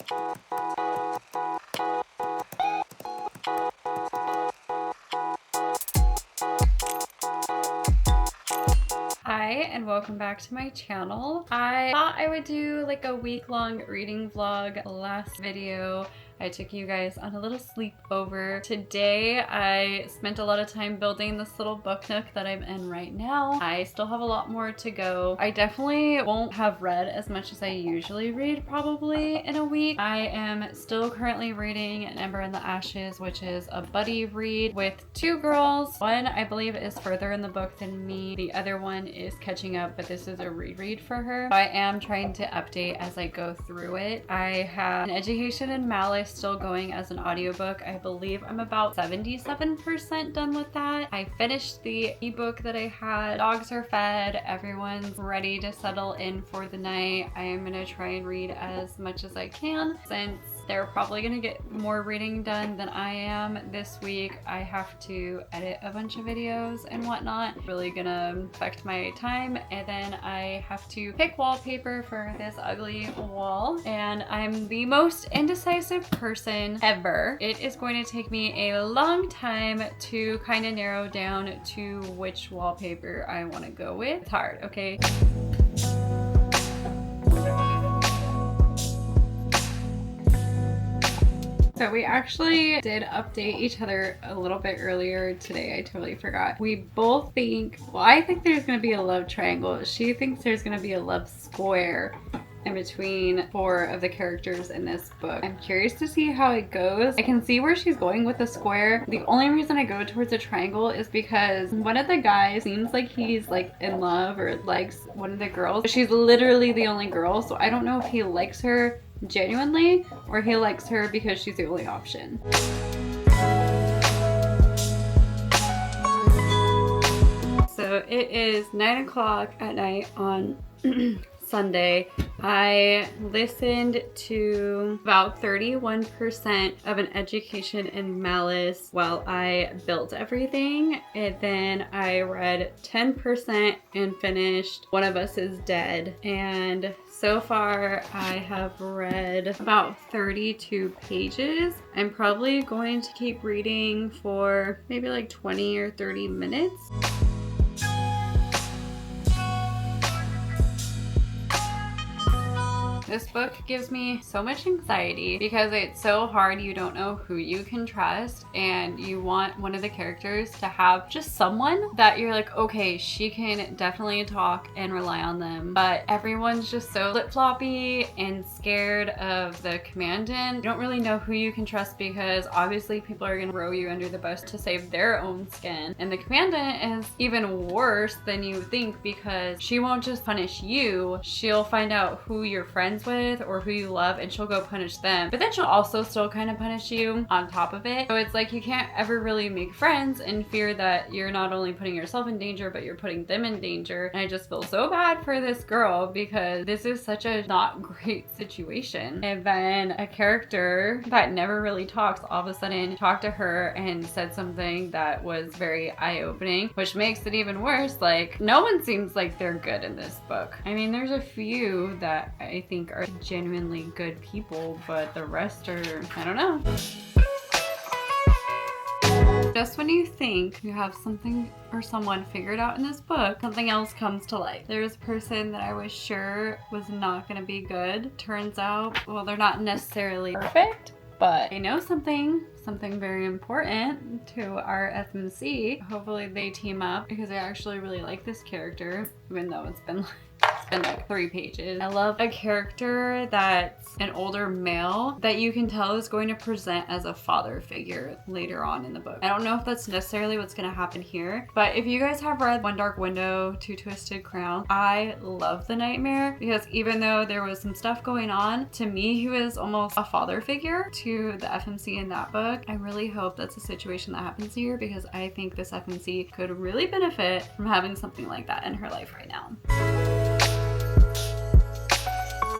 Hi and welcome back to my channel. I thought I would do like a week-long reading vlog. Last video I took you guys on a little sleepover. Today I spent a lot of time building this little book nook that I'm in right now. I still have a lot more to go. I definitely won't have read as much as I usually read probably in a week. I am still currently reading An Ember and the Ashes, which is a buddy read with two girls. One I believe is further in the book than me. The other one is catching up, but this is a reread for her. I am trying to update as I go through it. I have An Education in Malice still going as an audiobook. I believe I'm about 77% done with that. I finished the ebook that I had. Dogs are fed. Everyone's ready to settle in for the night. I am gonna try and read as much as I can since they're probably gonna get more reading done than I am this week. I have to edit a bunch of videos and whatnot. Really gonna affect my time. And then I have to pick wallpaper for this ugly wall. And I'm the most indecisive person ever. It is going to take me a long time to kind of narrow down to which wallpaper I want to go with. It's hard, okay? So we actually did update each other a little bit earlier today. I totally forgot. We both think, well, I think there's going to be a love triangle. She thinks there's going to be a love square in between four of the characters in this book. I'm curious to see how it goes. I can see where she's going with the square. The only reason I go towards a triangle is because one of the guys seems like he's like in love or likes one of the girls. She's literally the only girl, so I don't know if he likes her genuinely or he likes her because she's the only option. So it is 9 o'clock at night on Sunday. I listened to about 31% of An Education in Malice while I built everything, and then I read 10% and finished One of Us is Dead. And so far I have read about 32 pages. I'm probably going to keep reading for maybe like 20 or 30 minutes. This book gives me so much anxiety because it's so hard. You don't know who you can trust, and you want one of the characters to have just someone that you're like, okay, she can definitely talk and rely on them. But everyone's just so flip-floppy and scared of the commandant. You don't really know who you can trust because obviously people are gonna throw you under the bus to save their own skin. And the commandant is even worse than you think because she won't just punish you. She'll find out who your friends with or who you love and she'll go punish them, but then she'll also still kind of punish you on top of it. So it's like you can't ever really make friends and fear that you're not only putting yourself in danger but you're putting them in danger. And I just feel so bad for this girl because this is such a not great situation. And then a character that never really talks all of a sudden talked to her and said something that was very eye-opening, which makes it even worse. Like, no one seems like they're good in this book. I mean, there's a few that I think are genuinely good people, but the rest are, I don't know. Just when you think you have something or someone figured out in this book, something else comes to light. There's a person that I was sure was not going to be good. Turns out, well, they're not necessarily perfect, but they know something very important to our FMC. Hopefully they team up because I actually really like this character, even though it's been like 3 pages. I love a character that's an older male that you can tell is going to present as a father figure later on in the book. I don't know if that's necessarily what's going to happen here, but if you guys have read One Dark Window, Two Twisted Crown, I love the Nightmare because even though there was some stuff going on, to me he was almost a father figure to the FMC in that book. I really hope that's a situation that happens here because I think this FMC could really benefit from having something like that in her life right now.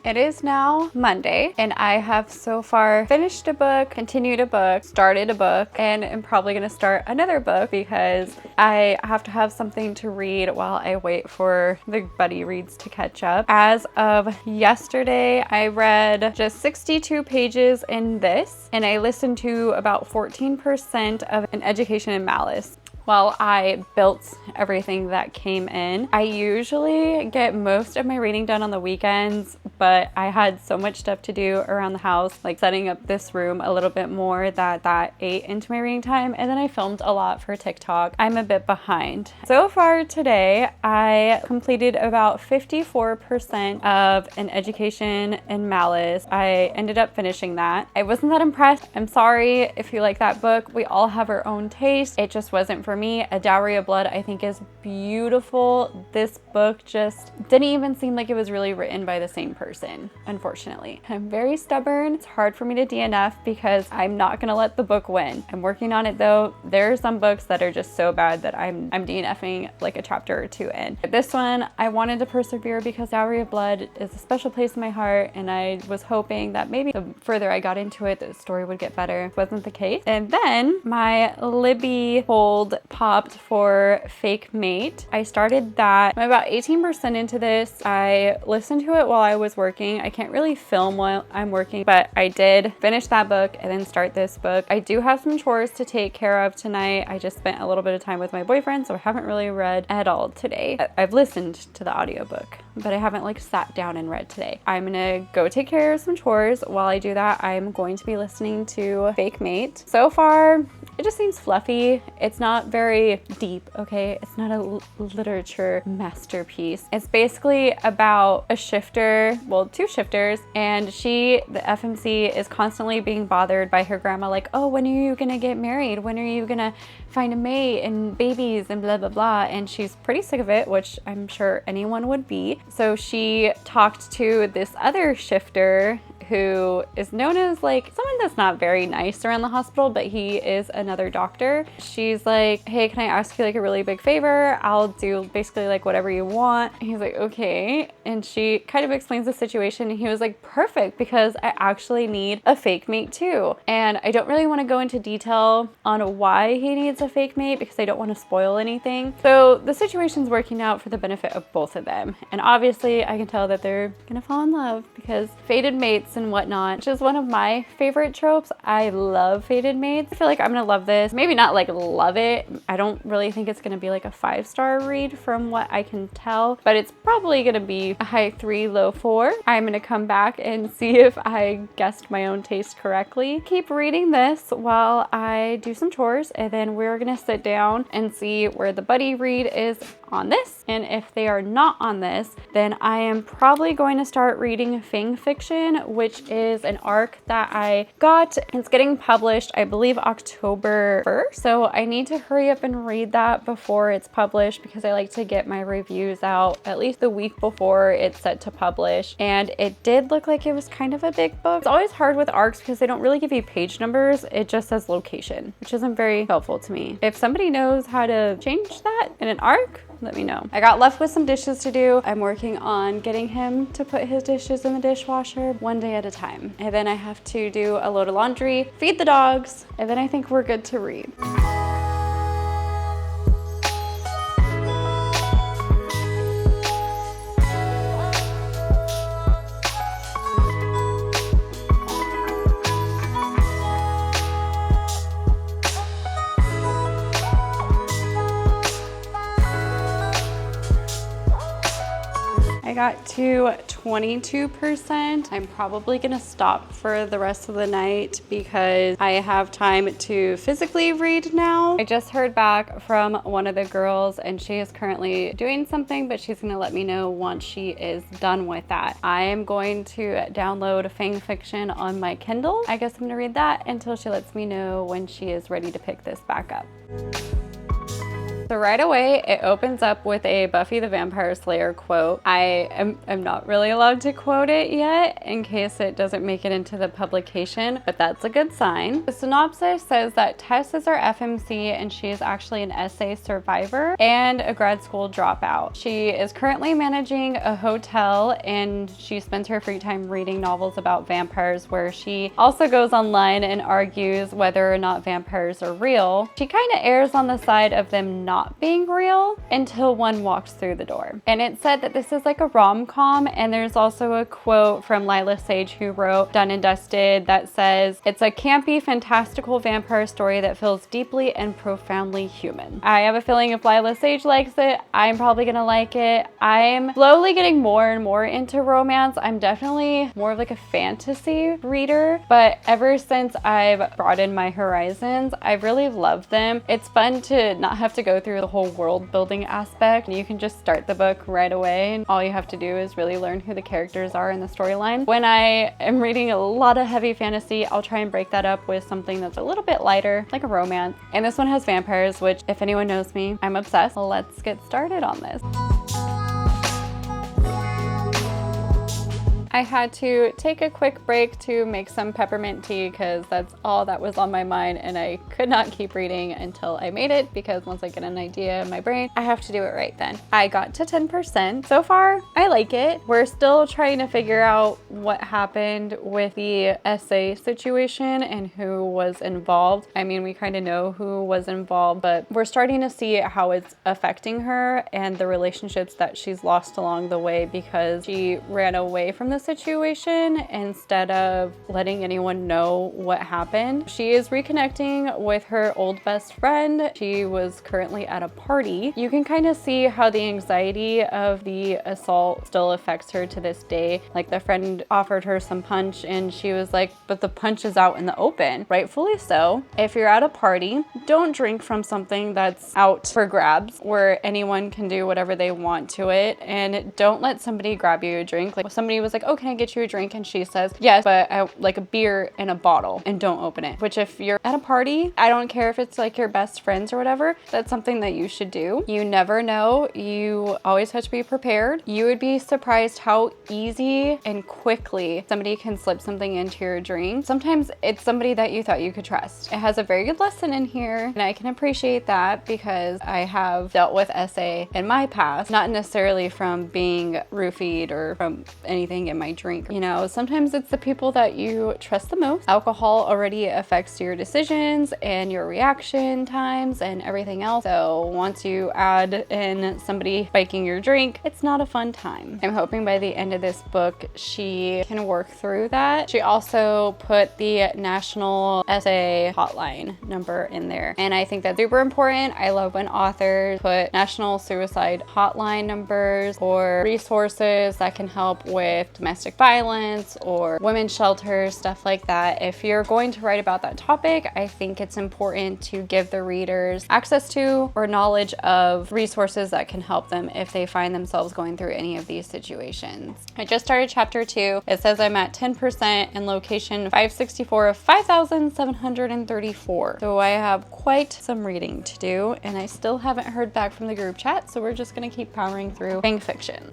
it is now Monday and I have so far finished a book, continued a book, started a book, and I'm probably gonna start another book because I have to have something to read while I wait for the buddy reads to catch up. As of yesterday, I read just 62 pages in this, and I listened to about 14% of An Education in Malice. While I built everything that came in. I usually get most of my reading done on the weekends, but I had so much stuff to do around the house, like setting up this room a little bit more, that ate into my reading time, and then I filmed a lot for TikTok. I'm a bit behind. So far today, I completed about 54% of An Education in Malice. I ended up finishing that. I wasn't that impressed. I'm sorry if you like that book. We all have our own taste. It just wasn't for me. A Dowry of Blood I think is beautiful. This book just didn't even seem like it was really written by the same person, unfortunately. I'm very stubborn. It's hard for me to DNF because I'm not gonna let the book win. I'm working on it though. There are some books that are just so bad that I'm DNFing like a chapter or two in. But this one I wanted to persevere because Dowry of Blood is a special place in my heart, and I was hoping that maybe the further I got into it, the story would get better. Wasn't the case. And then my Libby hold popped for Fake Mate. I started that. I'm about 18% into this. I listened to it while I was working. I can't really film while I'm working, but I did finish that book and then start this book. I do have some chores to take care of tonight. I just spent a little bit of time with my boyfriend, so I haven't really read at all today. I've listened to the audiobook, but I haven't like sat down and read today. I'm gonna go take care of some chores. While I do that, I'm going to be listening to Fake Mate. So far, it just seems fluffy. It's not very deep, okay? It's not a literature masterpiece. It's basically about a shifter, well, two shifters, and the FMC, is constantly being bothered by her grandma, like, oh, when are you gonna get married? When are you gonna find a mate and babies and blah, blah, blah. And she's pretty sick of it, which I'm sure anyone would be. So she talked to this other shifter who is known as like someone that's not very nice around the hospital, but he is another doctor. She's like, hey, can I ask you like a really big favor? I'll do basically like whatever you want. And he's like, okay. And she kind of explains the situation, and he was like, perfect, because I actually need a fake mate too. And I don't really want to go into detail on why he needs a fake mate because I don't want to spoil anything. So the situation's working out for the benefit of both of them. And obviously I can tell that they're gonna fall in love because fated mates and whatnot, which is one of my favorite tropes. I love fated mates. I feel like I'm gonna love this. Maybe not like love it. I don't really think it's gonna be like a 5-star read from what I can tell, but it's probably gonna be a high 3, low 4. I'm gonna come back and see if I guessed my own taste correctly. Keep reading this while I do some chores, and then we're gonna sit down and see where the buddy read is on this. And if they are not on this, then I am probably going to start reading Fang fiction, which is an arc that I got. It's getting published, I believe, October 1st. So I need to hurry up and read that before it's published because I like to get my reviews out at least the week before it's set to publish. And it did look like it was kind of a big book. It's always hard with arcs because they don't really give you page numbers. It just says location, which isn't very helpful to me. If somebody knows how to change that in an arc, let me know. I got left with some dishes to do. I'm working on getting him to put his dishes in the dishwasher one day at a time. And then I have to do a load of laundry, feed the dogs, and then I think we're good to read. I got to 22%. I'm probably gonna stop for the rest of the night because I have time to physically read now. I just heard back from one of the girls and she is currently doing something, but she's gonna let me know once she is done with that. I am going to download Fang fiction on my Kindle. I guess I'm gonna read that until she lets me know when she is ready to pick this back up. So right away, it opens up with a Buffy the Vampire Slayer quote. I am not really allowed to quote it yet in case it doesn't make it into the publication, but that's a good sign. The synopsis says that Tess is our FMC and she is actually an SA survivor and a grad school dropout. She is currently managing a hotel and she spends her free time reading novels about vampires, where she also goes online and argues whether or not vampires are real. She kind of errs on the side of them not being real until one walks through the door. And it said that this is like a rom-com, and there's also a quote from Lila Sage, who wrote Done and Dusted, that says, "It's a campy, fantastical vampire story that feels deeply and profoundly human." I have a feeling if Lila Sage likes it, I'm probably gonna like it. I'm slowly getting more and more into romance. I'm definitely more of like a fantasy reader, but ever since I've broadened my horizons, I've really loved them. It's fun to not have to go through the whole world building aspect. You can just start the book right away, and all you have to do is really learn who the characters are in the storyline. When I am reading a lot of heavy fantasy, I'll try and break that up with something that's a little bit lighter, like a romance. And this one has vampires, which, if anyone knows me, I'm obsessed. Let's get started on this. I had to take a quick break to make some peppermint tea because that's all that was on my mind, and I could not keep reading until I made it, because once I get an idea in my brain, I have to do it right then. I got to 10%. So far, I like it. We're still trying to figure out what happened with the essay situation and who was involved. I mean, we kind of know who was involved, but we're starting to see how it's affecting her and the relationships that she's lost along the way because she ran away from the situation instead of letting anyone know what happened. She is reconnecting with her old best friend. She was currently at a party. You can kind of see how the anxiety of the assault still affects her to this day. Like, the friend offered her some punch and she was like, but the punch is out in the open. Rightfully so. If you're at a party, don't drink from something that's out for grabs where anyone can do whatever they want to it, and don't let somebody grab you a drink. Like, somebody was like, oh, can I get you a drink? And she says, yes, but I like a beer in a bottle, and don't open it. Which, if you're at a party, I don't care if it's like your best friends or whatever, that's something that you should do. You never know. You always have to be prepared. You would be surprised how easy and quickly somebody can slip something into your drink. Sometimes it's somebody that you thought you could trust. It has a very good lesson in here, and I can appreciate that because I have dealt with SA in my past, not necessarily from being roofied or from anything in my drink. You know, sometimes it's the people that you trust the most. Alcohol already affects your decisions and your reaction times and everything else. So once you add in somebody spiking your drink, it's not a fun time. I'm hoping by the end of this book, she can work through that. She also put the National SA hotline number in there, and I think that's super important. I love when authors put National Suicide Hotline numbers or resources that can help with domestic violence or women's shelters, stuff like that. If you're going to write about that topic, I think it's important to give the readers access to or knowledge of resources that can help them if they find themselves going through any of these situations. I just started chapter 2. It says I'm at 10% in location 564 of 5,734. So I have quite some reading to do, and I still haven't heard back from the group chat, so we're just gonna keep powering through Fang fiction.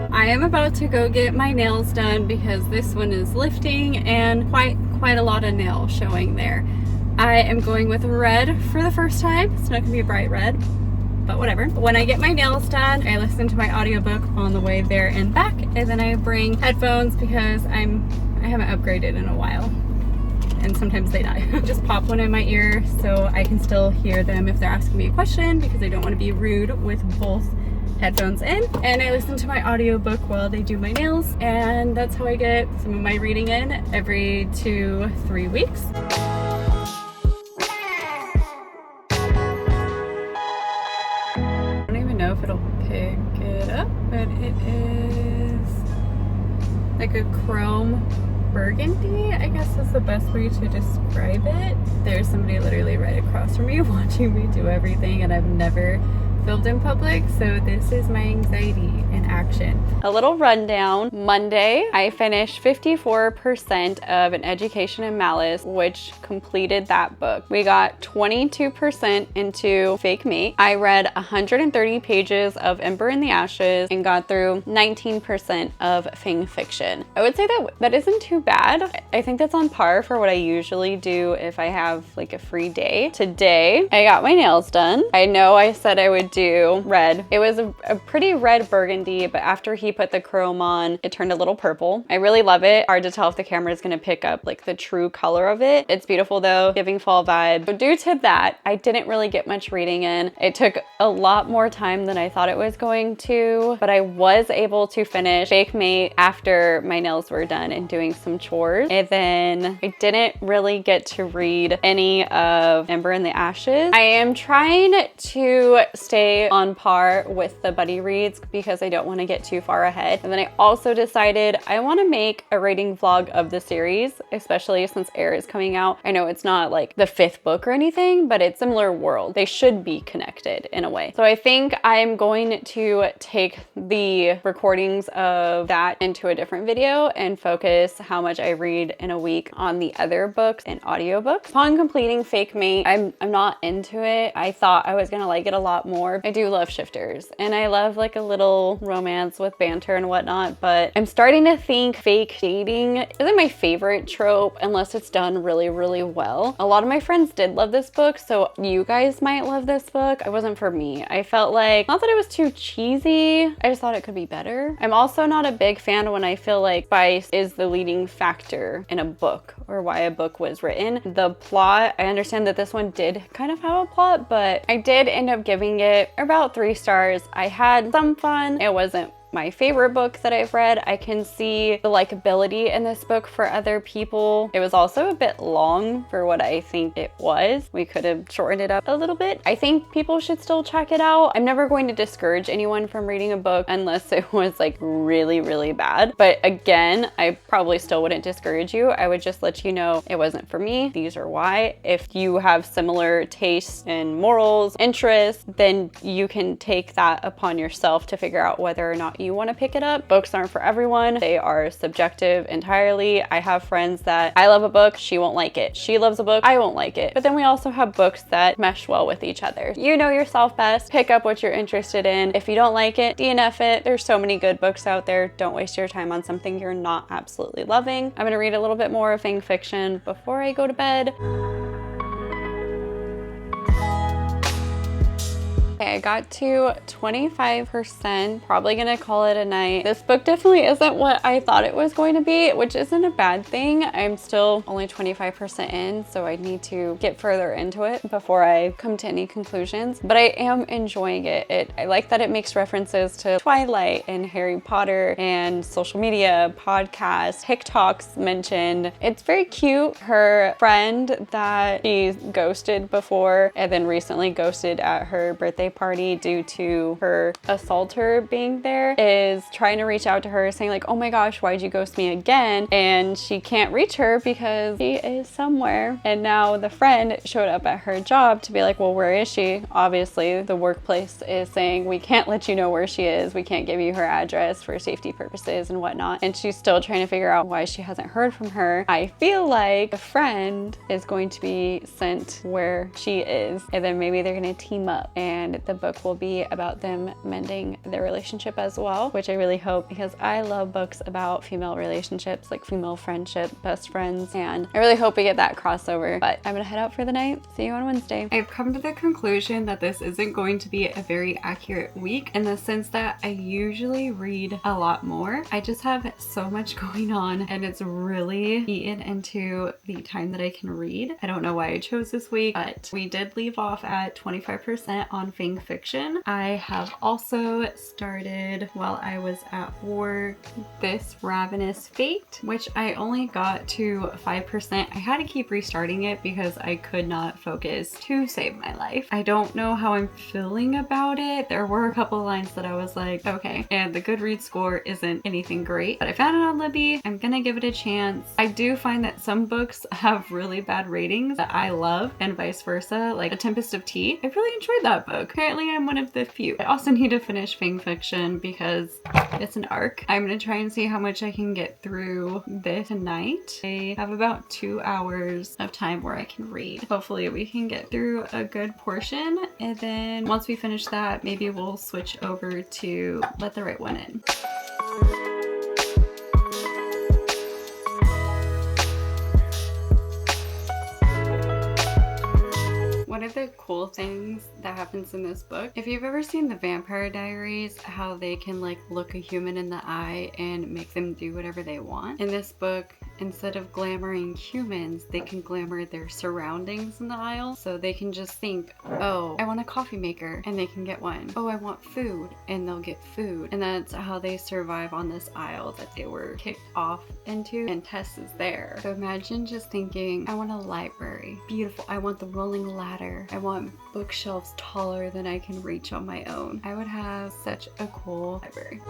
I am about to go get my nails done because this one is lifting and quite a lot of nail showing there. I am going with red for the first time. It's not gonna be bright red, but whatever. When I get my nails done, I listen to my audiobook on the way there and back, and then I bring headphones because I haven't upgraded in a while, and sometimes they die. Just pop one in my ear so I can still hear them if they're asking me a question, because I don't want to be rude with both headphones in. And I listen to my audiobook while they do my nails, and that's how I get some of my reading in every 2-3 weeks. I don't even know if it'll pick it up, but it is like a chrome burgundy, I guess is the best way to describe it. There's somebody literally right across from me watching me do everything, and I've never filmed in public, so this is my anxiety in action. A little rundown. Monday, I finished 54% of An Education in Malice, which completed that book. We got 22% into Fake Mate. I read 130 pages of Ember in the Ashes and got through 19% of Fang fiction. I would say that isn't too bad. I think that's on par for what I usually do if I have like a free day. Today, I got my nails done. I know I said I would do red. It was a pretty red burgundy, but after he put the chrome on, it turned a little purple. I really love it. Hard to tell if the camera is gonna pick up like the true color of it. It's beautiful though, giving fall vibe. So due to that, I didn't really get much reading in. It took a lot more time than I thought it was going to, but I was able to finish Fake Mate after my nails were done and doing some chores. And then I didn't really get to read any of Ember in the Ashes. I am trying to stay on par with the buddy reads because I don't want to get too far ahead. And then I also decided I want to make a rating vlog of the series, especially since Air is coming out. I know it's not like the 5th book or anything, but it's similar world. They should be connected in a way. So I think I'm going to take the recordings of that into a different video and focus how much I read in a week on the other books and audiobooks. Upon completing Fake Mate, I'm not into it. I thought I was gonna like it a lot more. I do love shifters and I love like a little romance with banter and whatnot, but I'm starting to think fake dating isn't my favorite trope unless it's done really, really well. A lot of my friends did love this book, so you guys might love this book. It wasn't for me. I felt like, not that it was too cheesy, I just thought it could be better. I'm also not a big fan when I feel like spice is the leading factor in a book or why a book was written. The plot, I understand that this one did kind of have a plot, but I did end up giving it about 3 stars. I had some fun. It wasn't my favorite book that I've read. I can see the likability in this book for other people. It was also a bit long for what I think it was. We could have shortened it up a little bit. I think people should still check it out. I'm never going to discourage anyone from reading a book unless it was like really, really bad. But again, I probably still wouldn't discourage you. I would just let you know it wasn't for me. These are why. If you have similar tastes and morals, interests, then you can take that upon yourself to figure out whether or not you want to pick it up. Books aren't for everyone. They are subjective entirely. I have friends that I love a book, she won't like it. She loves a book, I won't like it. But then we also have books that mesh well with each other. You know yourself best. Pick up what you're interested in. If you don't like it, DNF it. There's so many good books out there. Don't waste your time on something you're not absolutely loving. I'm gonna read a little bit more of Fang fiction before I go to bed. Okay, I got to 25%, probably gonna call it a night. This book definitely isn't what I thought it was going to be, which isn't a bad thing. I'm still only 25% in, so I need to get further into it before I come to any conclusions, but I am enjoying it. I like that it makes references to Twilight and Harry Potter and social media, podcasts, TikToks mentioned. It's very cute. Her friend that she ghosted before and then recently ghosted at her birthday party due to her assaulter being there is trying to reach out to her saying like, oh my gosh, why'd you ghost me again? And she can't reach her because she is somewhere. And now the friend showed up at her job to be like, well, where is she? Obviously the workplace is saying we can't let you know where she is. We can't give you her address for safety purposes and whatnot. And she's still trying to figure out why she hasn't heard from her. I feel like the friend is going to be sent where she is, and then maybe they're gonna team up and the book will be about them mending their relationship as well, which I really hope, because I love books about female relationships, like female friendship, best friends, and I really hope we get that crossover. But I'm gonna head out for the night. See you on Wednesday. I've come to the conclusion that this isn't going to be a very accurate week in the sense that I usually read a lot more. I just have so much going on and it's really eaten into the time that I can read. I don't know why I chose this week, but we did leave off at 25% on Fang fiction. I have also started while I was at work this Ravenous Fate, which I only got to 5%. I had to keep restarting it because I could not focus to save my life. I don't know how I'm feeling about it. There were a couple of lines that I was like, okay, and the Goodreads score isn't anything great, but I found it on Libby. I'm gonna give it a chance. I do find that some books have really bad ratings that I love and vice versa, like A Tempest of Tea. I really enjoyed that book. Apparently I'm one of the few. I also need to finish Fang Fiction because it's an arc. I'm gonna try and see how much I can get through this tonight. I have about 2 hours of time where I can read. Hopefully we can get through a good portion, and then once we finish that, maybe we'll switch over to Let the Right One In. One of the cool things that happens in this book, if you've ever seen the Vampire Diaries, how they can like look a human in the eye and make them do whatever they want. In this book, instead of glamoring humans, they can glamour their surroundings in the aisle. So they can just think, oh, I want a coffee maker, and they can get one. Oh, I want food, and they'll get food. And that's how they survive on this aisle that they were kicked off into, and Tess is there. So imagine just thinking, I want a library. Beautiful. I want the rolling ladder. I want bookshelves taller than I can reach on my own. I would have such a cool library.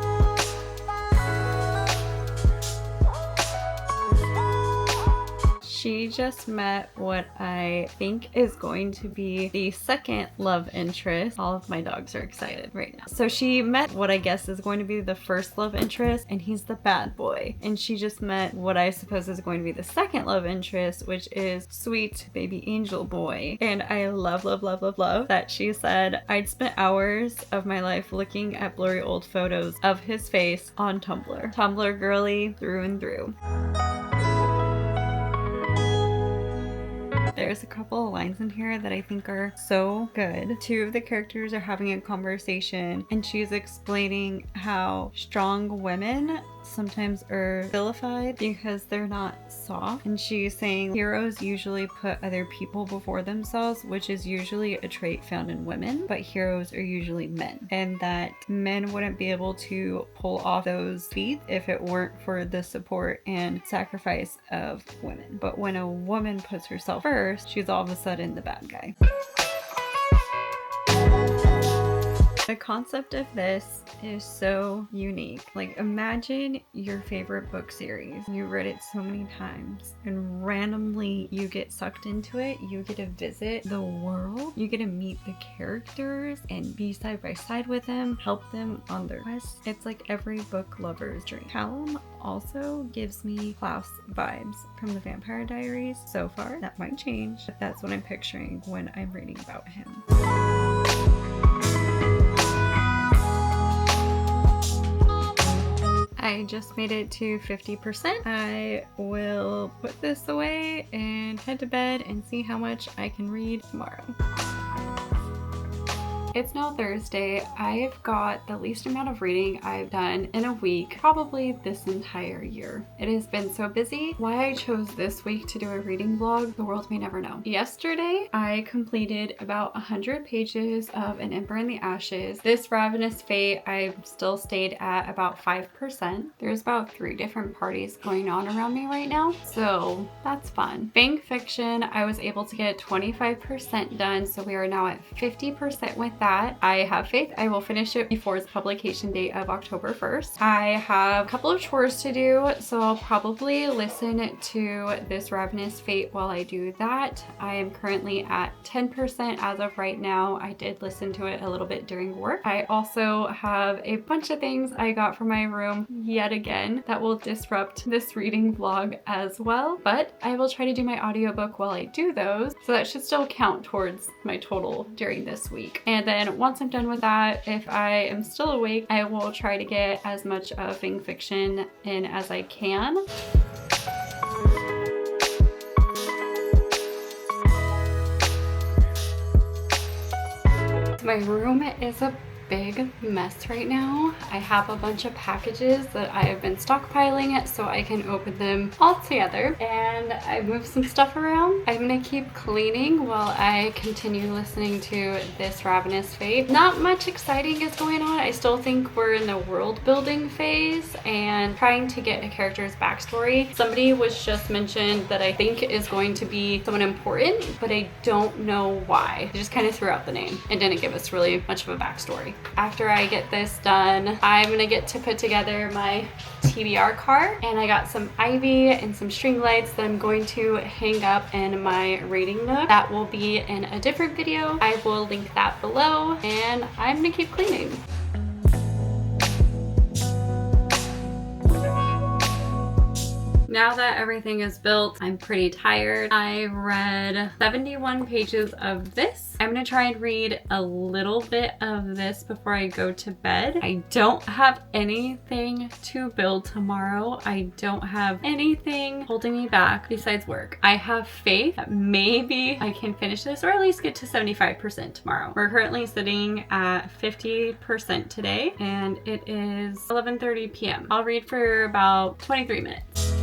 She just met what I think is going to be the second love interest. All of my dogs are excited right now. So she met what I guess is going to be the first love interest, and he's the bad boy. And she just met what I suppose is going to be the second love interest, which is sweet baby angel boy. And I love that she said, I'd spent hours of my life looking at blurry old photos of his face on Tumblr. Tumblr girly through and through. There's a couple of lines in here that I think are so good. Two of the characters are having a conversation, and she's explaining how strong women sometimes are vilified because they're not soft. And she's saying heroes usually put other people before themselves, which is usually a trait found in women, but heroes are usually men. And that men wouldn't be able to pull off those feats if it weren't for the support and sacrifice of women. But when a woman puts herself first, she's all of a sudden the bad guy. The concept of this is so unique. Like, imagine your favorite book series. You read it so many times, and randomly you get sucked into it. You get to visit the world. You get to meet the characters and be side by side with them, help them on their quests. It's like every book lover's dream. Callum also gives me Klaus vibes from the Vampire Diaries so far. That might change, but that's what I'm picturing when I'm reading about him. I just made it to 50%. I will put this away and head to bed and see how much I can read tomorrow. It's now Thursday. I've got the least amount of reading I've done in a week, probably this entire year. It has been so busy. Why I chose this week to do a reading vlog, the world may never know. Yesterday, I completed about 100 pages of An Ember in the Ashes. This Ravenous Fate, I still stayed at about 5%. There's about 3 different parties going on around me right now, so that's fun. Fang Fiction, I was able to get 25% done, so we are now at 50% with that. I have faith I will finish it before its publication date of October 1st. I have a couple of chores to do, so I'll probably listen to this Ravenous Fate while I do that. I am currently at 10% as of right now. I did listen to it a little bit during work. I also have a bunch of things I got from my room yet again that will disrupt this reading vlog as well, but I will try to do my audiobook while I do those, so that should still count towards my total during this week. And then once I'm done with that, if I am still awake, I will try to get as much of Fang Fiction in as I can. My room is a big mess right now. I have a bunch of packages that I have been stockpiling so I can open them all together, and I moved some stuff around. I'm gonna keep cleaning while I continue listening to this Ravenous Fate. Not much exciting is going on. I still think we're in the world building phase and trying to get a character's backstory. Somebody was just mentioned that I think is going to be someone important, but I don't know why. They just kind of threw out the name and didn't give us really much of a backstory. after I get this done, I'm gonna get to put together my TBR card, and I got some ivy and some string lights that I'm going to hang up in my reading nook. That will be in a different video. I will link that below, and I'm gonna keep cleaning. Now that everything is built, I'm pretty tired. I read 71 pages of this. I'm gonna try and read a little bit of this before I go to bed. I don't have anything to build tomorrow. I don't have anything holding me back besides work. I have faith that maybe I can finish this, or at least get to 75% tomorrow. We're currently sitting at 50% today, and it is 11:30 p.m. I'll read for about 23 minutes.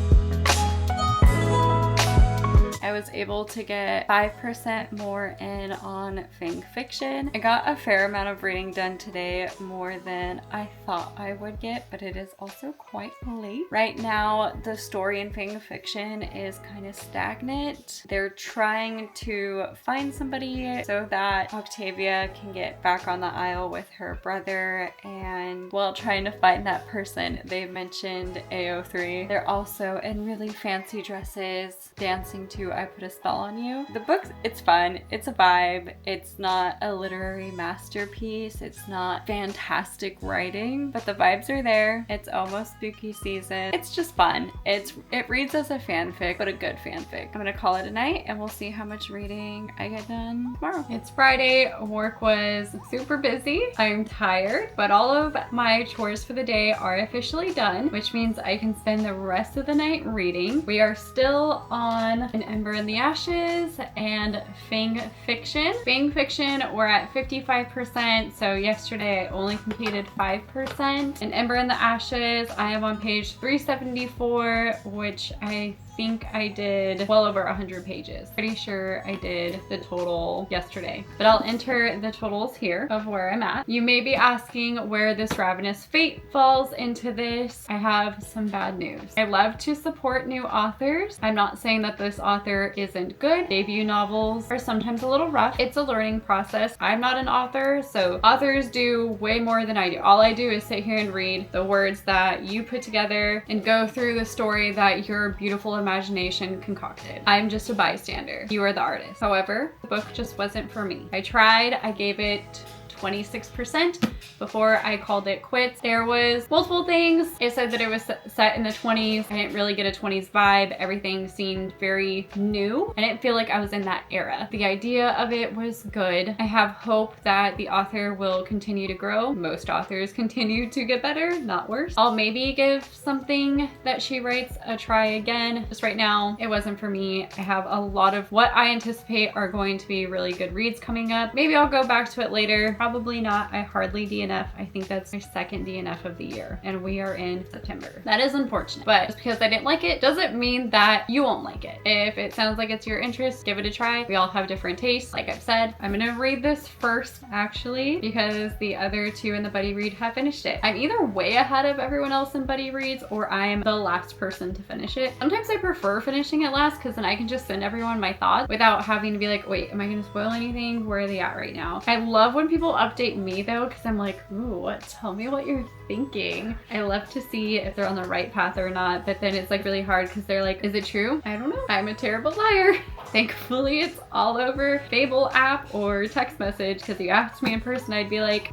I was able to get 5% more in on Fang fiction. I got a fair amount of reading done today, more than I thought I would get, but it is also quite late. Right now, the story in Fang fiction is kind of stagnant. They're trying to find somebody so that Octavia can get back on the Isle with her brother, and while trying to find that person, they mentioned AO3. They're also in really fancy dresses, dancing to I Put a Spell on You. The book, it's fun, it's a vibe, it's not a literary masterpiece, it's not fantastic writing, but the vibes are there. It's almost spooky season. It's just fun. It reads as a fanfic, but a good fanfic. I'm gonna call it a night, and we'll see how much reading I get done tomorrow. It's Friday. Work was super busy. I'm tired, but all of my chores for the day are officially done, which means I can spend the rest of the night reading. We are still on An Ember in the Ashes and Fang fiction. Fang fiction, we're at 55%, so yesterday I only completed 5%. An Ember in the Ashes, I am on page 374, which I think I did well over 100 pages. Pretty sure I did the total yesterday, but I'll enter the totals here of where I'm at. You may be asking where this Ravenous fate falls into this. I have some bad news. I love to support new authors. I'm not saying that this author isn't good. Debut novels are sometimes a little rough. It's a learning process. I'm not an author, so authors do way more than I do. All I do is sit here and read the words that you put together and go through the story that your beautiful imagination concocted. I'm just a bystander. You are the artist. However, the book just wasn't for me. I tried. I gave it 26% before I called it quits. There was multiple things. It said that it was set in the 20s. I didn't really get a 20s vibe. Everything seemed very new. I didn't feel like I was in that era. The idea of it was good. I have hope that the author will continue to grow. Most authors continue to get better, not worse. I'll maybe give something that she writes a try again. Just right now, it wasn't for me. I have a lot of what I anticipate are going to be really good reads coming up. Maybe I'll go back to it later. Probably not. I hardly DNF. I think that's my second DNF of the year, and we are in September. That is unfortunate, but just because I didn't like it doesn't mean that you won't like it. If it sounds like it's your interest, give it a try. We all have different tastes. Like I've said, I'm gonna read this first actually, because the other two in the buddy read have finished it. I'm either way ahead of everyone else in buddy reads, or I'm the last person to finish it. Sometimes I prefer finishing it last, because then I can just send everyone my thoughts without having to be like, wait, am I gonna spoil anything? Where are they at right now? I love when people update me though, because I'm like, ooh, what? Tell me what you're thinking. I love to see if they're on the right path or not, but then it's like really hard because they're like, is it true? I don't know. I'm a terrible liar. Thankfully, it's all over Fable app or text message, because you asked me in person, I'd be like,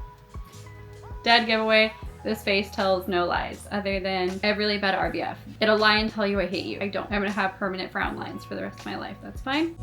dead giveaway. This face tells no lies other than I have really bad RBF. It'll lie and tell you I hate you. I don't. I'm gonna have permanent frown lines for the rest of my life. That's fine.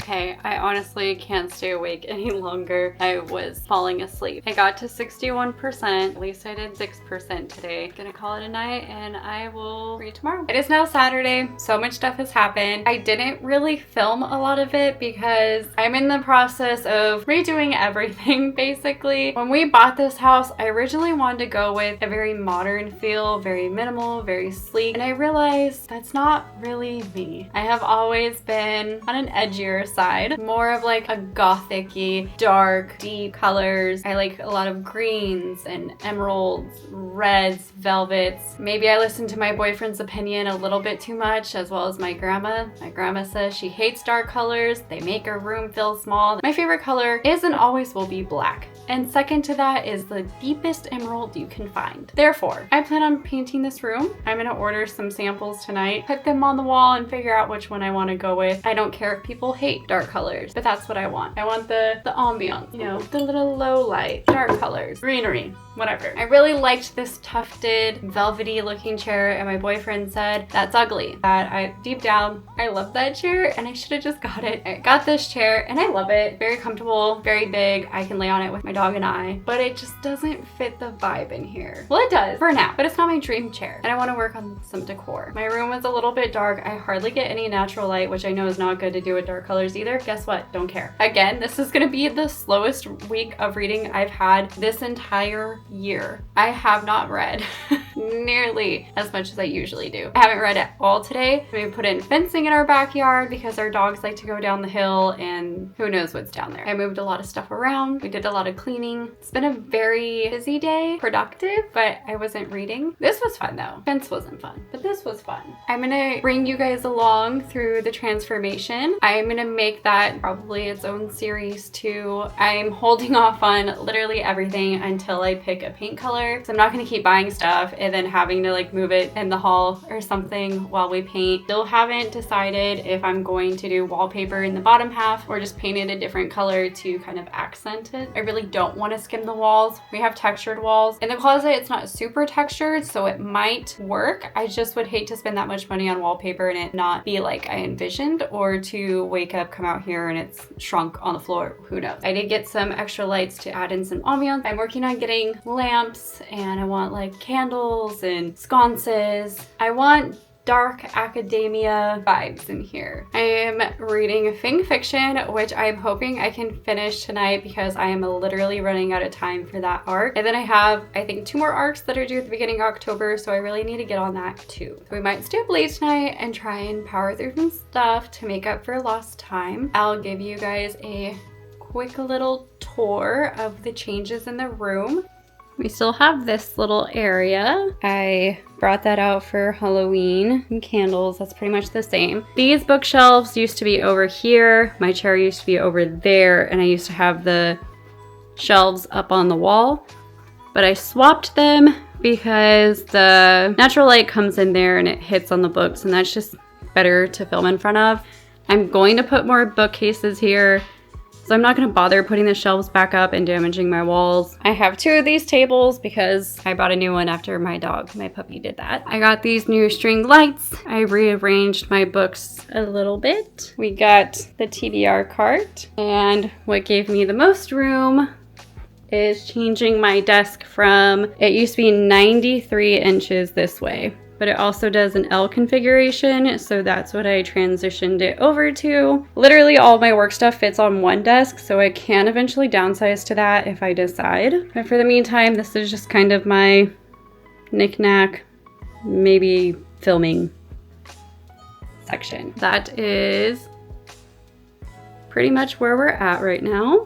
Okay, I honestly can't stay awake any longer. I was falling asleep. I got to 61%. At least I did 6% today. Gonna call it a night, and I will read tomorrow. It is now Saturday. So much stuff has happened. I didn't really film a lot of it because I'm in the process of redoing everything basically. When we bought this house, I originally wanted to go with a very modern feel, very minimal, very sleek, and I realized that's not really me. I have always been on an edgier side side. More of like a gothic-y, dark, deep colors. I like a lot of greens and emeralds, reds, velvets. Maybe I listen to my boyfriend's opinion a little bit too much, as well as my grandma. My grandma says she hates dark colors. They make her room feel small. My favorite color is and always will be black. And second to that is the deepest emerald you can find. Therefore, I plan on painting this room. I'm gonna order some samples tonight, put them on the wall, and figure out which one I want to go with. I don't care if people hate dark colors, but that's what I want. I want the ambiance, you know, the little low light, dark colors, greenery, whatever. I really liked this tufted, velvety looking chair, and my boyfriend said, that's ugly. Deep down, I love that chair, and I should have just got it. I got this chair, and I love it. Very comfortable, very big. I can lay on it with my dog and I, but it just doesn't fit the vibe in here. Well, it does for now, but it's not my dream chair, and I want to work on some decor. My room was a little bit dark. I hardly get any natural light, which I know is not good to do with dark colors either. Guess what? Don't care. Again, this is gonna be the slowest week of reading I've had this entire year. I have not read nearly as much as I usually do. I haven't read at all today. We put in fencing in our backyard because our dogs like to go down the hill, and who knows what's down there. I moved a lot of stuff around. We did a lot of cleaning. It's been a very busy day, productive, but I wasn't reading. This was fun though. Fence wasn't fun, but this was fun. I'm gonna bring you guys along through the transformation. I'm gonna make that probably its own series too. I'm holding off on literally everything until I pick a paint color. So I'm not gonna keep buying stuff and then having to like move it in the hall or something while we paint. Still haven't decided if I'm going to do wallpaper in the bottom half or just paint it a different color to kind of accent it. I really don't want to skim the walls. We have textured walls. In the closet, it's not super textured, so it might work. I just would hate to spend that much money on wallpaper and it not be like I envisioned, or to wake up, come out here and it's shrunk on the floor. Who knows? I did get some extra lights to add in some ambiance. I'm working on getting lamps, and I want like candles and sconces. I want dark academia vibes in here. I am reading Fang fiction, which I'm hoping I can finish tonight because I am literally running out of time for that arc. And then I have, I think, 2 more arcs that are due at the beginning of October, so I really need to get on that too. So we might stay up late tonight and try and power through some stuff to make up for lost time. I'll give you guys a quick little tour of the changes in the room. We still have this little area. I brought that out for Halloween and candles. That's pretty much the same. These bookshelves used to be over here. My chair used to be over there, and I used to have the shelves up on the wall. But I swapped them because the natural light comes in there and it hits on the books, and that's just better to film in front of. I'm going to put more bookcases here, so I'm not going to bother putting the shelves back up and damaging my walls. I have 2 of these tables because I bought a new one after my puppy did that. I got these new string lights. I rearranged my books a little bit. We got the TBR cart, and what gave me the most room is changing my desk from, it used to be 93 inches this way, but it also does an L configuration, so that's what I transitioned it over to. Literally all my work stuff fits on one desk, so I can eventually downsize to that if I decide. But for the meantime, this is just kind of my knick-knack, maybe filming section. That is pretty much where we're at right now.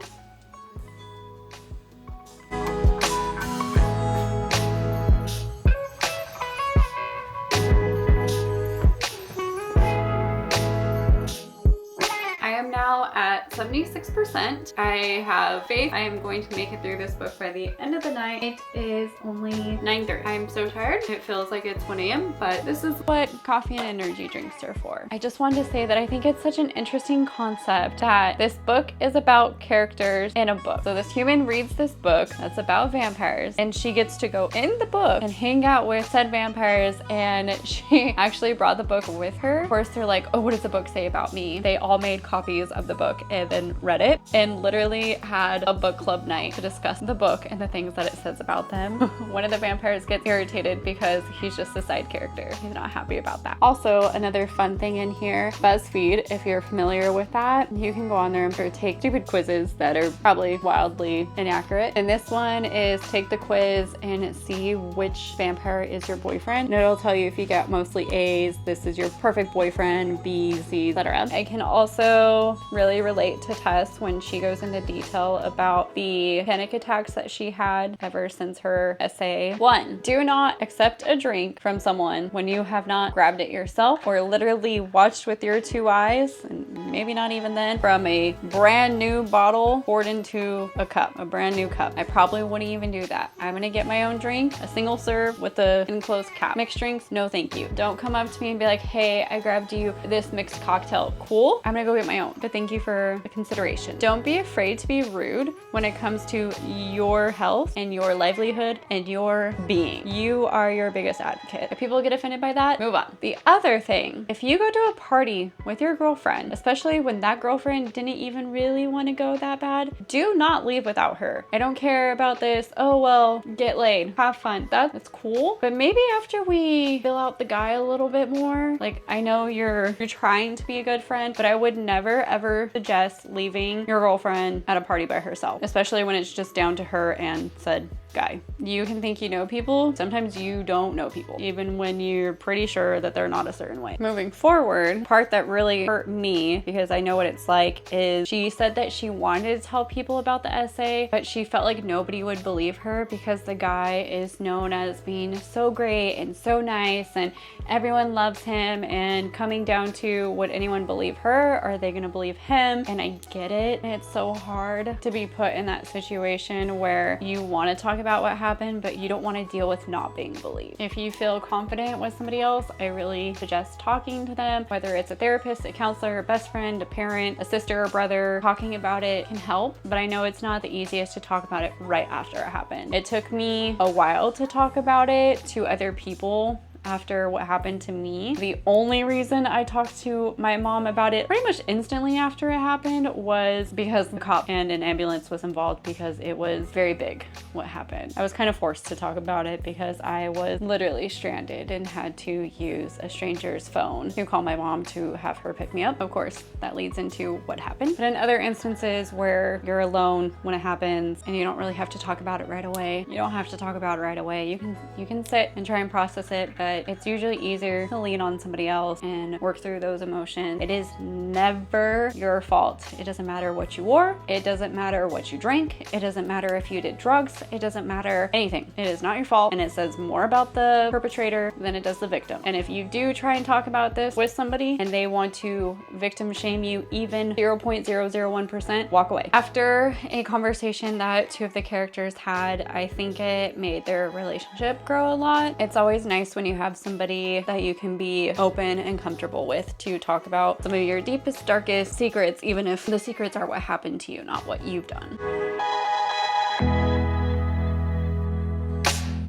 At 76%. I have faith I am going to make it through this book by the end of the night. It is only 9:30. I'm so tired. It feels like it's 1 a.m., but this is what coffee and energy drinks are for. I just wanted to say that I think it's such an interesting concept that this book is about characters in a book. So this human reads this book that's about vampires, and she gets to go in the book and hang out with said vampires, and she actually brought the book with her. Of course, they're like, oh, what does the book say about me? They all made copies of the book and then read it and literally had a book club night to discuss the book and the things that it says about them. One of the vampires gets irritated because he's just a side character. He's not happy about that. Also, another fun thing in here, BuzzFeed, if you're familiar with that, you can go on there and take stupid quizzes that are probably wildly inaccurate. And this one is take the quiz and see which vampire is your boyfriend. And it'll tell you if you get mostly A's, this is your perfect boyfriend, B's, C's, etc. I can also really relate to Tess when she goes into detail about the panic attacks that she had ever since her essay. 1, do not accept a drink from someone when you have not grabbed it yourself or literally watched with your 2 eyes, and maybe not even then, from a brand new bottle poured into a cup, a brand new cup. I probably wouldn't even do that. I'm gonna get my own drink, a single serve with a enclosed cap. Mixed drinks, no thank you. Don't come up to me and be like, hey, I grabbed you this mixed cocktail. Cool, I'm gonna go get my own, but thank you for the consideration. Don't be afraid to be rude when it comes to your health and your livelihood and your being. You are your biggest advocate. If people get offended by that, move on. The other thing, if you go to a party with your girlfriend, especially when that girlfriend didn't even really want to go that bad, do not leave without her. I don't care about this, oh well, get laid, have fun. That's cool, but maybe after we fill out the guy a little bit more, like I know you're trying to be a good friend, but I would never ever suggest leaving your girlfriend at a party by herself, especially when it's just down to her and said guy. You can think you know people, sometimes you don't know people, even when you're pretty sure that they're not a certain way. Moving forward, part that really hurt me, because I know what it's like, is she said that she wanted to tell people about the essay, but she felt like nobody would believe her because the guy is known as being so great and so nice and everyone loves him, and coming down to, would anyone believe her? Are they gonna believe him? And I get it. It's so hard to be put in that situation where you want to talk about what happened, but you don't want to deal with not being believed. If you feel confident with somebody else, I really suggest talking to them, whether it's a therapist, a counselor, a best friend, a parent, a sister or brother. Talking about it can help, but I know it's not the easiest to talk about it right after it happened. It took me a while to talk about it to other people after what happened to me. The only reason I talked to my mom about it pretty much instantly after it happened was because the cop and an ambulance was involved, because it was very big what happened. I was kind of forced to talk about it because I was literally stranded and had to use a stranger's phone to call my mom to have her pick me up. Of course, that leads into what happened. But in other instances where you're alone when it happens and you don't really have to talk about it right away, you don't have to talk about it right away. You can sit and try and process it, but it's usually easier to lean on somebody else and work through those emotions. It is never your fault. It doesn't matter what you wore. It doesn't matter what you drank. It doesn't matter if you did drugs. It doesn't matter anything. It is not your fault, and it says more about the perpetrator than it does the victim. And if you do try and talk about this with somebody and they want to victim shame you even 0.001%, walk away. After a conversation that 2 of the characters had, I think it made their relationship grow a lot. It's always nice when you have somebody that you can be open and comfortable with to talk about some of your deepest, darkest secrets, even if the secrets are what happened to you, not what you've done.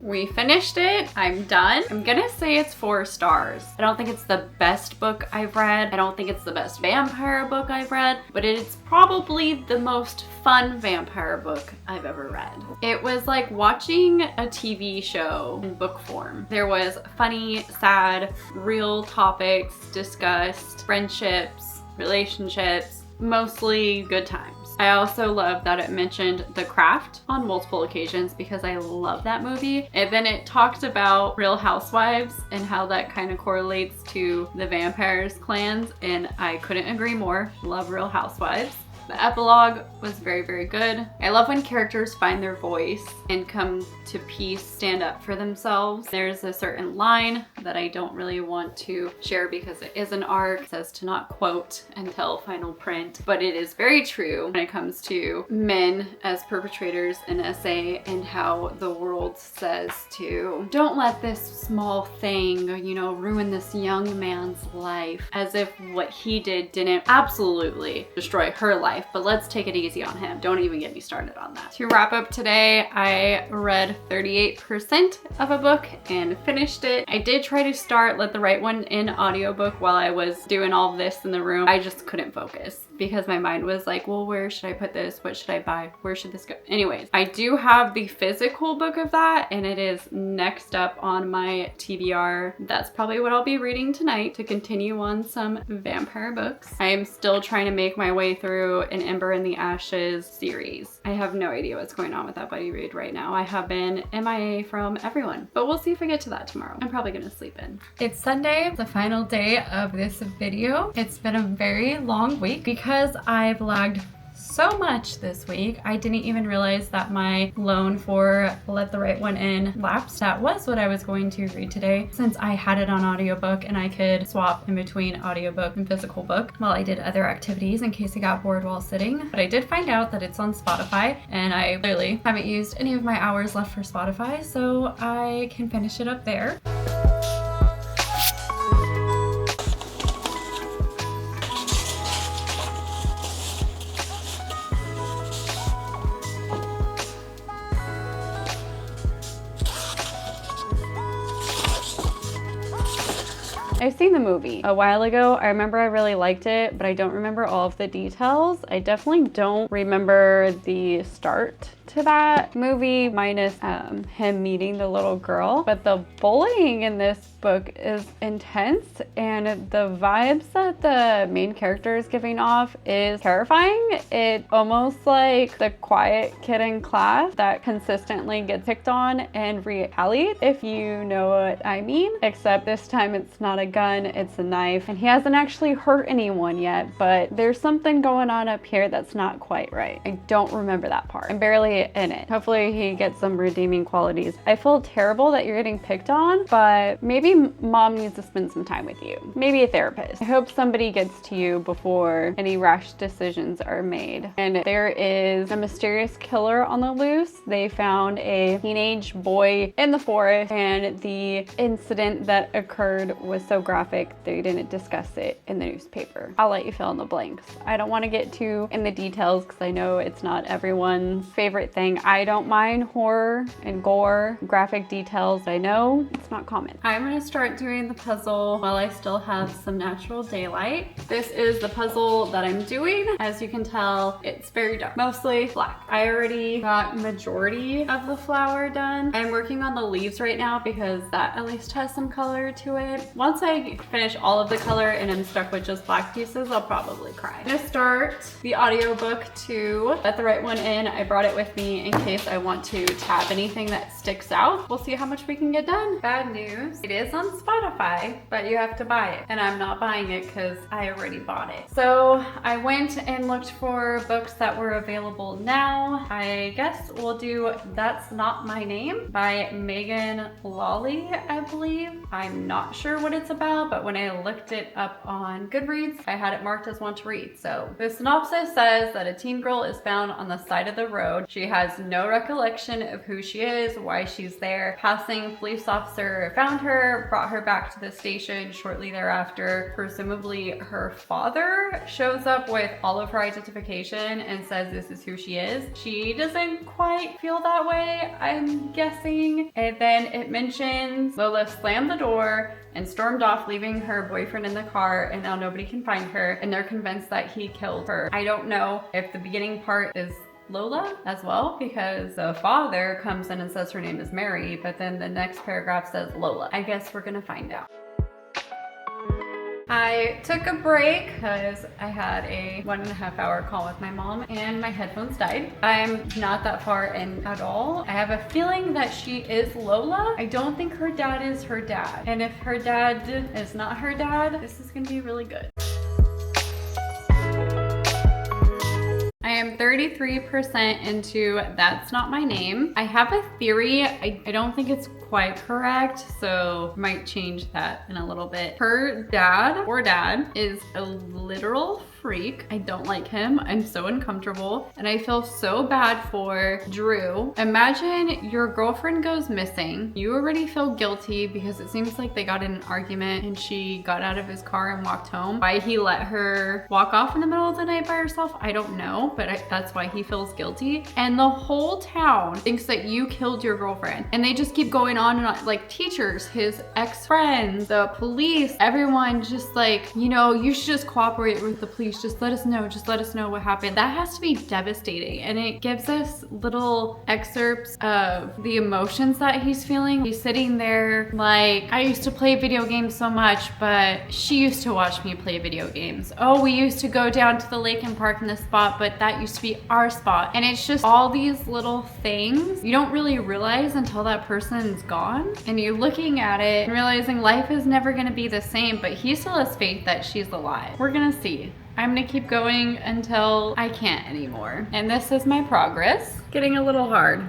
We finished it. I'm done. I'm gonna say it's 4 stars. I don't think it's the best book I've read. I don't think it's the best vampire book I've read, but it's probably the most fun vampire book I've ever read. It was like watching a TV show in book form. There was funny, sad, real topics discussed, friendships, relationships, mostly good times. I also love that it mentioned The Craft on multiple occasions because I love that movie. And then it talked about Real Housewives and how that kind of correlates to the vampires clans, and I couldn't agree more. Love Real Housewives. The epilogue was very, very good. I love when characters find their voice and come to peace, stand up for themselves. There's a certain line that I don't really want to share because it is an arc. It says to not quote until final print, but it is very true when it comes to men as perpetrators in SA and how the world says to don't let this small thing, you know, ruin this young man's life, as if what he did didn't absolutely destroy her life. But let's take it easy on him. Don't even get me started on that. To wrap up today, I read 38% of a book and finished it. I did try to start Let the Right One In audiobook while I was doing all of this in the room. I just couldn't focus because my mind was like, well, where should I put this? What should I buy? Where should this go? Anyways, I do have the physical book of that, and it is next up on my TBR. That's probably what I'll be reading tonight to continue on some vampire books. I am still trying to make my way through An Ember in the Ashes series. I have no idea what's going on with that buddy read right now. I have been MIA from everyone, but we'll see if I get to that tomorrow. I'm probably gonna sleep in. It's Sunday, the final day of this video. It's been a very long week because I've lagged so much this week. I didn't even realize that my loan for Let the Right One In lapsed. That was what I was going to read today, since I had it on audiobook and I could swap in between audiobook and physical book while I did other activities in case I got bored while sitting. But I did find out that it's on Spotify, and I clearly haven't used any of my hours left for Spotify, so I can finish it up there. I've seen the movie a while ago. I remember I really liked it, but I don't remember all of the details. I definitely don't remember the start to that movie, minus him meeting the little girl. But the bullying in this book is intense, and the vibes that the main character is giving off is terrifying. It's almost like the quiet kid in class that consistently gets picked on and retaliates, if you know what I mean. Except this time it's not a gun, it's a knife, and he hasn't actually hurt anyone yet, but there's something going on up here that's not quite right. I don't remember that part. I'm barely in it. Hopefully he gets some redeeming qualities. I feel terrible that you're getting picked on, but maybe mom needs to spend some time with you. Maybe a therapist. I hope somebody gets to you before any rash decisions are made. And there is a mysterious killer on the loose. They found a teenage boy in the forest, and the incident that occurred was so graphic they didn't discuss it in the newspaper. I'll let you fill in the blanks. I don't want to get too in the details because I know it's not everyone's favorite thing. I don't mind horror and gore, graphic details. I know it's not common. I'm gonna start doing the puzzle while I still have some natural daylight. This is the puzzle that I'm doing. As you can tell, it's very dark, mostly black. I already got majority of the flower done. I'm working on the leaves right now because that at least has some color to it. Once I finish all of the color and I'm stuck with just black pieces, I'll probably cry. I'm gonna start the audiobook to Let the Right One In. I brought it with me in case I want to tab anything that sticks out. We'll see how much we can get done. Bad news, it is on Spotify, but you have to buy it. And I'm not buying it because I already bought it. So I went and looked for books that were available now. I guess we'll do That's Not My Name by Megan Lally, I believe. I'm not sure what it's about, but when I looked it up on Goodreads, I had it marked as one to read. So the synopsis says that a teen girl is found on the side of the road. She has no recollection of who she is, why she's there. Passing police officer found her, brought her back to the station shortly thereafter. Presumably her father shows up with all of her identification and says this is who she is. She doesn't quite feel that way, I'm guessing. And then it mentions Lola slammed the door and stormed off, leaving her boyfriend in the car, and now nobody can find her, and they're convinced that he killed her. I don't know if the beginning part is Lola as well, because the father comes in and says her name is Mary, but then the next paragraph says Lola. I guess we're gonna find out. I took a break because I had a 1.5 hour call with my mom and my headphones died. I'm not that far in at all. I have a feeling that she is Lola. I don't think her dad is her dad. And if her dad is not her dad, this is gonna be really good. I am 33% into That's Not My Name. I have a theory. I don't think it's quite correct, so might change that in a little bit. Her dad or dad is a literal freak. I don't like him. I'm so uncomfortable, and I feel so bad for Drew. Imagine your girlfriend goes missing. You already feel guilty because it seems like they got in an argument and she got out of his car and walked home. Why he let her walk off in the middle of the night by herself, I don't know, but that's why he feels guilty. And the whole town thinks that you killed your girlfriend, and they just keep going on and on. Like teachers, his ex-friends, the police, everyone just like, you know, you should just cooperate with the police. please just let us know what happened. That has to be devastating. And it gives us little excerpts of the emotions that he's feeling. He's sitting there like, I used to play video games so much, but she used to watch me play video games. Oh, we used to go down to the lake and park in this spot, but that used to be our spot. And it's just all these little things you don't really realize until that person's gone. And you're looking at it and realizing life is never gonna be the same, but he still has faith that she's alive. We're gonna see. I'm gonna keep going until I can't anymore. And this is my progress. Getting a little hard.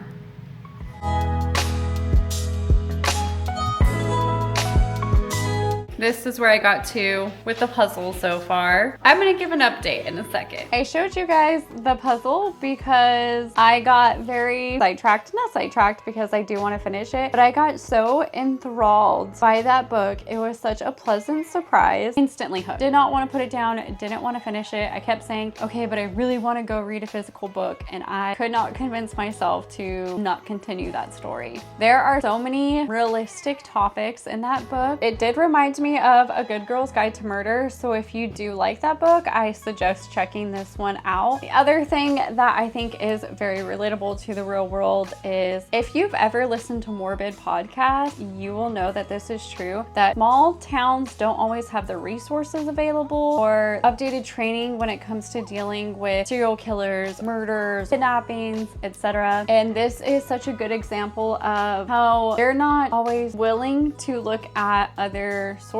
This is where I got to with the puzzle so far. I'm gonna give an update in a second. I showed you guys the puzzle because I got very sidetracked. Not sidetracked because I do want to finish it, but I got so enthralled by that book. It was such a pleasant surprise. Instantly hooked. Did not want to put it down, didn't want to finish it. I kept saying, okay, but I really want to go read a physical book, and I could not convince myself to not continue that story. There are so many realistic topics in that book. It did remind me of A Good Girl's Guide to Murder, so if you do like that book, I suggest checking this one out. The other thing that I think is very relatable to the real world is, if you've ever listened to morbid podcasts, you will know that this is true, that small towns don't always have the resources available or updated training when it comes to dealing with serial killers, murders, kidnappings, etc. And this is such a good example of how they're not always willing to look at other sources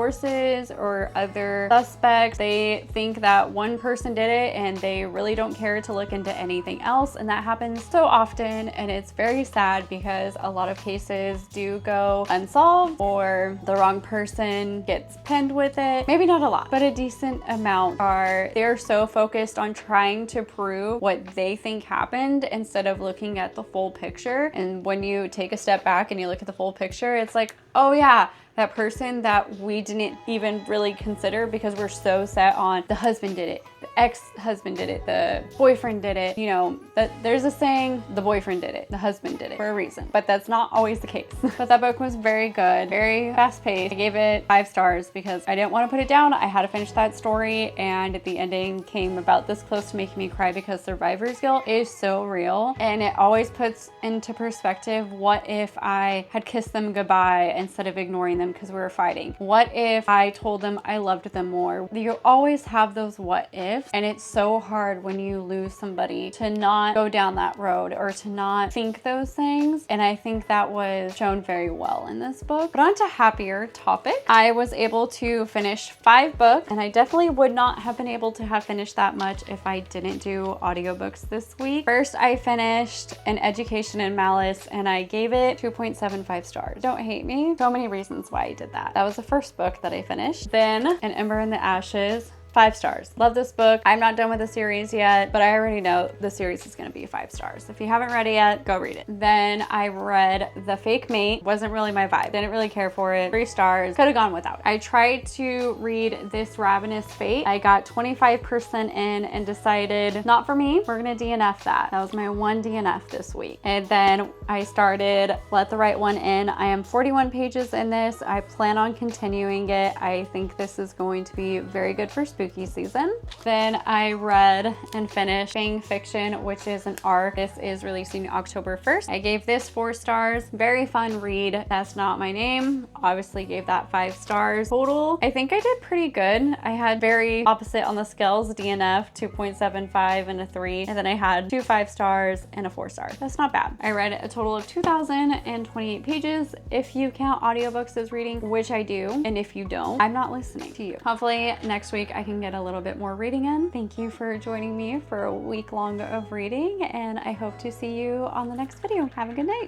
or other suspects. They think that one person did it and they really don't care to look into anything else, and that happens so often, and it's very sad because a lot of cases do go unsolved or the wrong person gets pinned with it. Maybe not a lot, but a decent amount they're so focused on trying to prove what they think happened instead of looking at the full picture. And when you take a step back and you look at the full picture, it's like, oh yeah, that person that we didn't even really consider because we're so set on the husband did it, the ex-husband did it, the boyfriend did it. You know, there's a saying, the boyfriend did it, the husband did it, for a reason. But that's not always the case. But that book was very good, very fast-paced. I gave it 5 stars because I didn't want to put it down. I had to finish that story, and the ending came about this close to making me cry because survivor's guilt is so real, and it always puts into perspective, what if I had kissed them goodbye instead of ignoring them because we were fighting? What if I told them I loved them more? You always have those what ifs, and it's so hard when you lose somebody to not go down that road or to not think those things, and I think that was shown very well in this book. But on to happier topics. I was able to finish 5 books, and I definitely would not have been able to have finished that much if I didn't do audiobooks this week. First, I finished An Education in Malice, and I gave it 2.75 stars. Don't hate me. So many reasons why I did that. That was the first book that I finished. Then An Ember in the Ashes. 5 stars. Love this book. I'm not done with the series yet, but I already know the series is going to be 5 stars. If you haven't read it yet, go read it. Then I read The Fake Mate. Wasn't really my vibe. Didn't really care for it. 3 stars. Could have gone without. I tried to read this Ravenous Fate. I got 25% in and decided not for me. We're going to DNF that. That was my one DNF this week. And then I started Let the Right One In. I am 41 pages in this. I plan on continuing it. I think this is going to be very good for spooky season. Then I read and finished Fang Fiction, which is an arc. This is releasing October 1st. I gave this 4 stars. Very fun read. That's Not My Name. Obviously gave that 5 stars. Total, I think I did pretty good. I had very opposite on the scales. DNF, 2.75 and a 3. And then I had 2 5 stars and a 4 star. That's not bad. I read a total of 2,028 pages. If you count audiobooks as reading, which I do, and if you don't, I'm not listening to you. Hopefully next week I can get a little bit more reading in. Thank you for joining me for a week long of reading, and I hope to see you on the next video. Have a good night.